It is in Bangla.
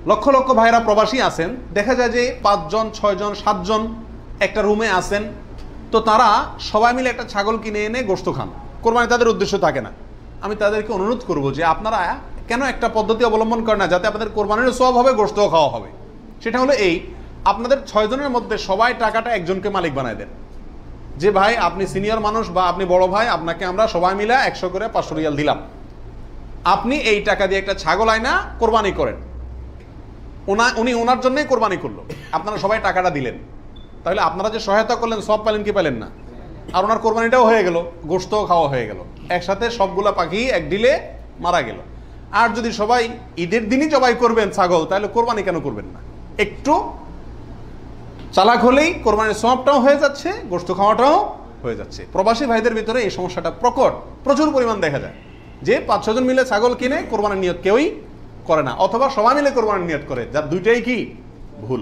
লক্ষ লক্ষ ভাইরা প্রবাসী আছেন, দেখা যায় যে 5 জন 6 জন 7 জন একটা রুমে আছেন, তো তারা সবাই মিলে একটা ছাগল কিনে এনে গোশত খান, কোরবানি তাদের উদ্দেশ্য থাকে না। আমি তাদেরকে অনুরোধ করব যে আপনারা কেন একটা পদ্ধতি অবলম্বন করেন না যাতে আপনাদের কোরবানির সওয়াব হবে, গোশতও খাওয়া হবে। সেটা হলো এই, আপনাদের 6 জনের মধ্যে সবাই টাকাটা একজনকে মালিক বানায় দেন, যে ভাই আপনি সিনিয়র মানুষ বা আপনি বড় ভাই, আপনাকে আমরা সবাই মিলে 100 করে 500 রিয়াল দিলাম, আপনি এই টাকা দিয়ে একটা ছাগল আয়না কোরবানি করেন। উনি ওনার জন্যই কোরবানি করলো, আপনারা সবাই টাকাটা দিলেন, তাহলে আপনারা যে সহায়তা করলেন সব পেলেন কি পেলেন না? আর ওনার কোরবানিটাও হয়ে গেল, গোশতও খাওয়া হয়ে গেল, একসাথে সবগুলা পাখি এক ডিলে মারা গেল। আর যদি সবাই ঈদের দিনই জবাই করবেন ছাগল, তাহলে কোরবানি কেন করবেন না? একটু চালাক হলেই কোরবানির সওয়াবটাও হয়ে যাচ্ছে, গোশত খাওয়াটাও হয়ে যাচ্ছে। প্রবাসী ভাইদের ভিতরে এই সমস্যাটা প্রচুর পরিমাণ দেখা যায়, যে 5-6 জন মিলে ছাগল কিনে কোরবানির নিয়ত কেউই করে না, অথবা সবাই মিলে কোরবানির নিয়ত করে, যার দুইটাই কি ভুল।